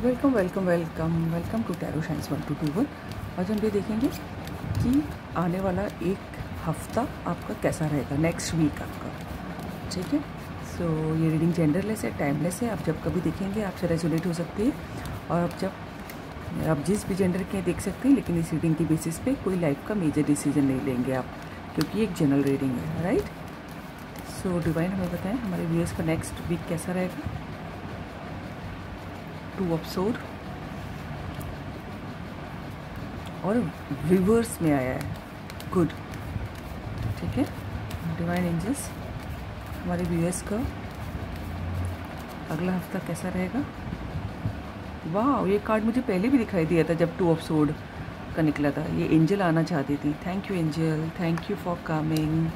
Welcome welcome welcome welcome to tarot science 1221। आज हम ये देखेंगे कि आने वाला एक हफ्ता आपका कैसा रहेगा, नेक्स्ट वीक आपका। ठीक है, सो ये रीडिंग जेंडरलेस है, टाइमलेस है। आप जब कभी देखेंगे आपसे रेजोनेट हो सकती है, और आप जिस भी जेंडर के देख सकते हैं, लेकिन इस रीडिंग की बेसिस पे कोई लाइफ का मेजर डिसीजन नहीं लेंगे आप, क्योंकि एक जनरल रीडिंग है, राइट। सो डिवाइन हमें बताएं हमारे व्यूअर्स का नेक्स्ट वीक कैसा रहेगा। 2 ऑफ सोर्ड और रिवर्स में आया है, गुड। ठीक है, डिवाइन एंजल्स हमारे व्यूअर्स का अगला हफ्ता कैसा रहेगा। वाह, ये कार्ड मुझे पहले भी दिखाई दिया था जब 2 ऑफ सोर्ड का निकला था। ये एंजल आना चाहती थी। Thank you angel, thank you for coming.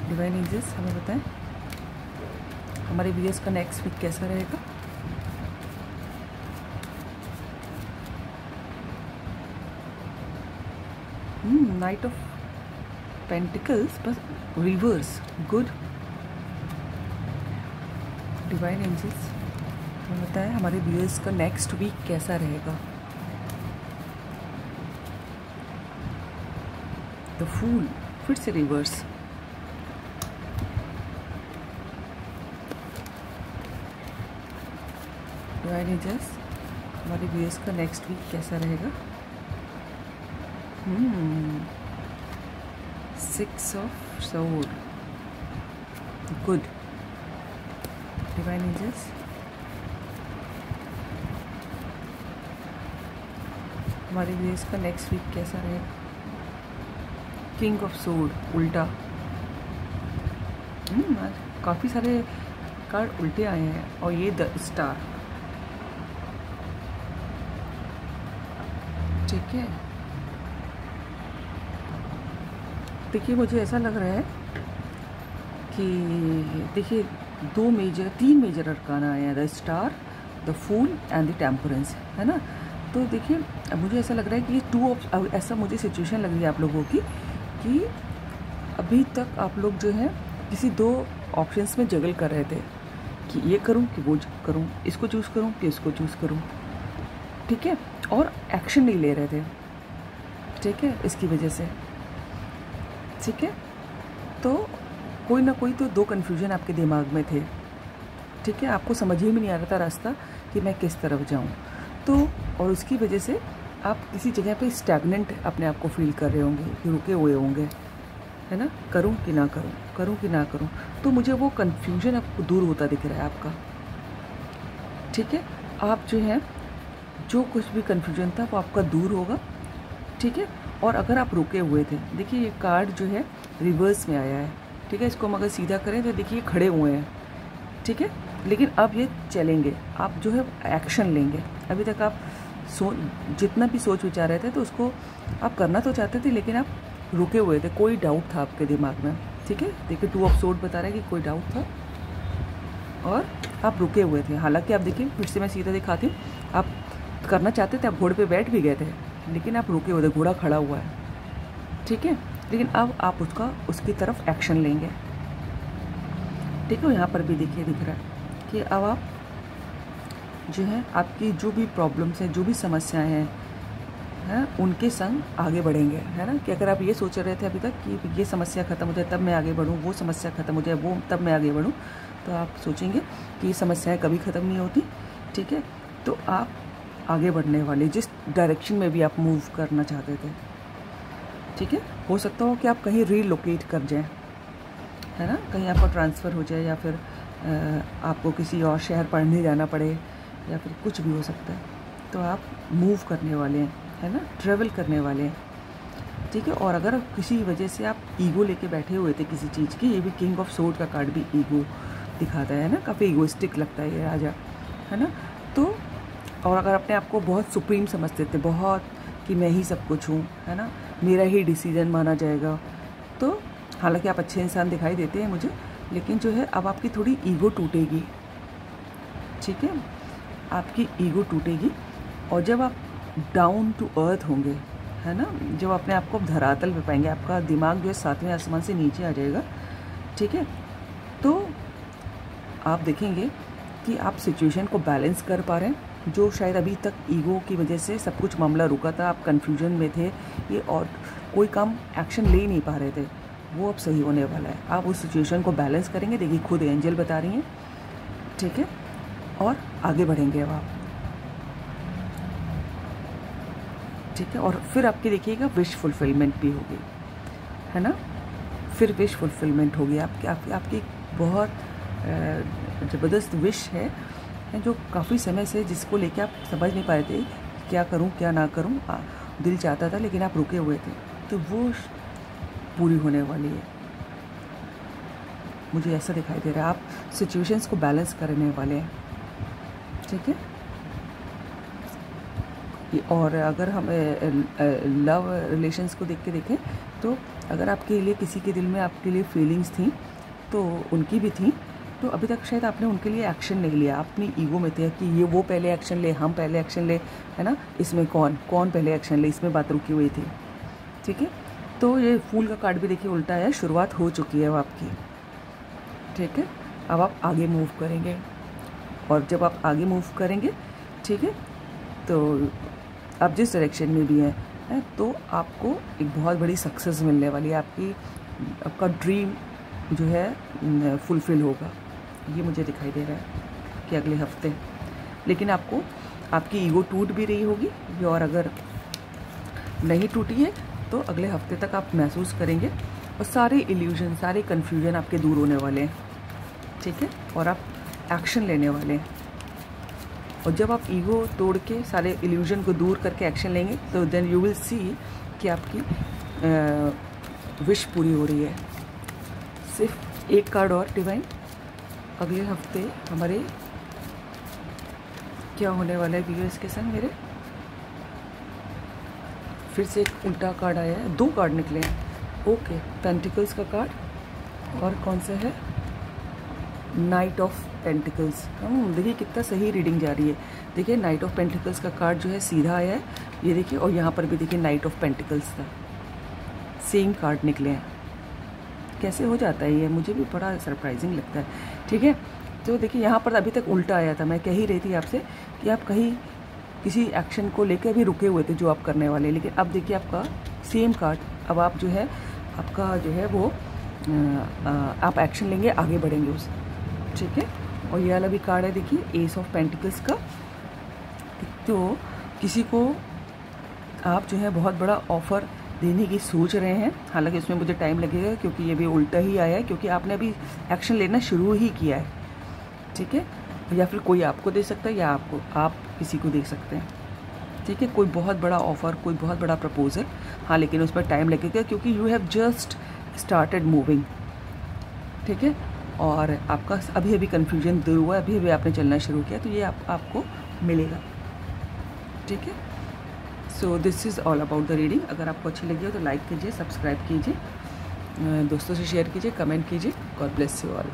Divine angels हमें बताएं हमारे व्यूअर्स का नेक्स्ट वीक कैसा रहेगा। नाइट ऑफ पेंटिकल्स बस रिवर्स, गुड। डिवाइन एंजल्स हमें बताएं हमारे व्यूअर्स का नेक्स्ट वीक कैसा रहेगा। द फूल फिर से रिवर्स। डिवाइन एंजल्स हमारे व्यूअर्स का नेक्स्ट वीक कैसा रहेगा। 6 of sword, good. Divine angels हमारे व्यूअर्स का नेक्स्ट वीक कैसा रहेगा। किंग ऑफ सोर्ड उल्टा। आज काफ़ी सारे कार्ड उल्टे आए हैं, और ये द स्टार। ठीक है, देखिए मुझे ऐसा लग रहा है कि देखिए 3 मेजर अरकाना आए हैं, the star, the fool and the temperance, है ना। तो देखिए अब मुझे ऐसा लग रहा है कि ये 2 ऑफ ऐसा मुझे सिचुएशन लग रही है आप लोगों की कि अभी तक आप लोग जो है किसी 2 ऑप्शंस में जगल कर रहे थे कि ये करूं कि वो करूं, इसको चूज़ करूं कि इसको चूज़ करूं। ठीक है, और एक्शन नहीं ले रहे थे। ठीक है, इसकी वजह से। ठीक है, तो कोई ना कोई तो 2 कन्फ्यूजन आपके दिमाग में थे। ठीक है, आपको समझ ही में नहीं आ रहा था रास्ता कि मैं किस तरफ जाऊं। तो और उसकी वजह से आप किसी जगह पे स्टैग्नेंट अपने आप को फील कर रहे होंगे, कि रुके हुए होंगे, है ना। करूं कि ना करूं, करूं कि ना करूं। तो मुझे वो कन्फ्यूजन आपको दूर होता दिख रहा है आपका। ठीक है, आप जो है जो कुछ भी कन्फ्यूजन था वो आपका दूर होगा। ठीक है, और अगर आप रुके हुए थे, देखिए ये कार्ड जो है रिवर्स में आया है। ठीक है, इसको हम अगर सीधा करें तो देखिए खड़े हुए हैं। ठीक है, लेकिन अब ये चलेंगे, आप जो है एक्शन लेंगे। अभी तक आप जितना भी सोच विचार रहे थे तो उसको आप करना तो चाहते थे, लेकिन आप रुके हुए थे, कोई डाउट था आपके दिमाग में। ठीक है, देखिए 2 ऑफ सोर्ड बता रहा है कि कोई डाउट था और आप रुके हुए थे। हालांकि आप देखिए फिर से मैं सीधा दिखाती हूँ, आप करना चाहते थे, आप घोड़े पे बैठ भी गए थे, लेकिन आप रुके हुए थे, घोड़ा खड़ा हुआ है। ठीक है, लेकिन अब आप उसकी तरफ एक्शन लेंगे। ठीक है, यहाँ पर भी देखिए दिख रहा है कि अब आप जो है आपकी जो भी प्रॉब्लम्स हैं, जो भी समस्याएं हैं, उनके संग आगे बढ़ेंगे, है ना। कि अगर आप ये सोच रहे थे अभी तक कि ये समस्या ख़त्म हो जाए तब मैं आगे बढ़ूँ, वो समस्या ख़त्म हो जाए वो तब मैं आगे बढ़ूँ, तो आप सोचेंगे कि ये समस्याएँ कभी ख़त्म नहीं होती। ठीक है, तो आप आगे बढ़ने वाले जिस डायरेक्शन में भी आप मूव करना चाहते थे। ठीक है, हो सकता हो कि आप कहीं रीलोकेट कर जाएं, है ना, कहीं आपका ट्रांसफ़र हो जाए, या फिर आपको किसी और शहर पढ़ने जाना पड़े, या फिर कुछ भी हो सकता है। तो आप मूव करने वाले हैं, है ना, ट्रैवल करने वाले हैं। ठीक है, और अगर किसी वजह से आप ईगो लेके बैठे हुए थे किसी चीज़ की, ये भी किंग ऑफ सोर्ड का कार्ड भी ईगो दिखाता है ना, काफ़ी ईगोइस्टिक लगता है ये राजा, है ना। तो और अगर अपने आप को बहुत सुप्रीम समझते थे, बहुत कि मैं ही सब कुछ हूँ, है ना, मेरा ही डिसीजन माना जाएगा, तो हालांकि आप अच्छे इंसान दिखाई देते हैं मुझे, लेकिन जो है अब आपकी थोड़ी ईगो टूटेगी। ठीक है, आपकी ईगो टूटेगी, और जब आप डाउन टू अर्थ होंगे, है ना, जब अपने आप को धरातल पे पाएंगे, आपका दिमाग जो है 7वें आसमान से नीचे आ जाएगा। ठीक है, तो आप देखेंगे कि आप सिचुएशन को बैलेंस कर पा रहे हैं। जो शायद अभी तक ईगो की वजह से सब कुछ मामला रुका था, आप कन्फ्यूजन में थे, ये और कोई काम एक्शन ले नहीं पा रहे थे, वो अब सही होने वाला है। आप उस सिचुएशन को बैलेंस करेंगे, देखिए खुद एंजल बता रही हैं, ठीक है, और आगे बढ़ेंगे अब आप, ठीक है। और फिर आपकी देखिएगा विश फुलफिलमेंट भी होगी, है ना, फिर विश फुलफिलमेंट होगी आपकी बहुत ज़बरदस्त विश है जो काफ़ी समय से जिसको लेके आप समझ नहीं पा रहे थे क्या करूं क्या ना करूं, दिल चाहता था लेकिन आप रुके हुए थे, तो वो पूरी होने वाली है। मुझे ऐसा दिखाई दे रहा है आप सिचुएशंस को बैलेंस करने वाले हैं, ठीक है। और अगर हम लव रिलेशंस को देख के देखें तो अगर आपके लिए किसी के दिल में आपके लिए फीलिंग्स थी तो उनकी भी थी, तो अभी तक शायद आपने उनके लिए एक्शन नहीं लिया, अपनी ईगो में थे कि ये वो पहले एक्शन ले, हम पहले एक्शन ले, है ना, इसमें कौन पहले एक्शन ले, इसमें बात रुकी हुई थी, ठीक है। तो ये फूल का कार्ड भी देखिए उल्टा है, शुरुआत हो चुकी है अब आपकी, ठीक है। अब आप आगे मूव करेंगे, और जब आप आगे मूव करेंगे, ठीक है, तो आप जिस डायरेक्शन में भी हैं तो आपको एक बहुत बड़ी सक्सेस मिलने वाली है, आपका ड्रीम जो है फुलफ़िल होगा, ये मुझे दिखाई दे रहा है कि अगले हफ्ते। लेकिन आपको आपकी ईगो टूट भी रही होगी, और अगर नहीं टूटी है तो अगले हफ्ते तक आप महसूस करेंगे और सारे इल्यूजन, सारे कन्फ्यूजन आपके दूर होने वाले हैं, ठीक है, और आप एक्शन लेने वाले हैं। और जब आप ईगो तोड़ के सारे इल्यूजन को दूर करके एक्शन लेंगे तो देन यू विल सी कि आपकी विश पूरी हो रही है। सिर्फ एक कार्ड और डिवाइन, अगले हफ्ते हमारे क्या होने वाला है व्यूअर्स के संग मेरे। फिर से एक उल्टा कार्ड आया है, 2 कार्ड निकले हैं, ओके, पेंटिकल्स का कार्ड और कौन सा है, नाइट ऑफ पेंटिकल्स। देखिए कितना सही रीडिंग जा रही है, देखिए नाइट ऑफ पेंटिकल्स का कार्ड जो है सीधा आया है, ये देखिए, और यहाँ पर भी देखिए नाइट ऑफ पेंटिकल्स था, सेम कार्ड निकले हैं। कैसे हो जाता है ये, मुझे भी बड़ा सरप्राइजिंग लगता है, ठीक है। तो देखिए यहाँ पर अभी तक उल्टा आया था, मैं कह ही रही थी आपसे कि आप कहीं किसी एक्शन को लेकर अभी रुके हुए थे जो आप करने वाले, लेकिन अब देखिए आपका सेम कार्ड, अब आप जो है आपका जो है वो आप एक्शन लेंगे, आगे बढ़ेंगे उस, ठीक है। और ये वाला भी कार्ड है देखिए, एस ऑफ पेंटिकल्स का। तो किसी को आप जो है बहुत बड़ा ऑफ़र देने की सोच रहे हैं, हालांकि उसमें मुझे टाइम लगेगा क्योंकि ये भी उल्टा ही आया है, क्योंकि आपने अभी एक्शन लेना शुरू ही किया है, ठीक है। या फिर कोई आपको दे सकता है या आप किसी को दे सकते हैं, ठीक है। कोई बहुत बड़ा ऑफ़र, कोई बहुत बड़ा प्रपोजल, हाँ, लेकिन उस पर टाइम लगेगा क्योंकि you have just started moving, ठीक है। और आपका अभी अभी कन्फ्यूजन दूर हुआ है, अभी अभी आपने चलना शुरू किया, तो ये आपको मिलेगा, ठीक है। So this is all about the reading. अगर आपको अच्छी लगी हो तो लाइक कीजिए, सब्सक्राइब कीजिए, दोस्तों से शेयर कीजिए, कमेंट कीजिए। God bless you all.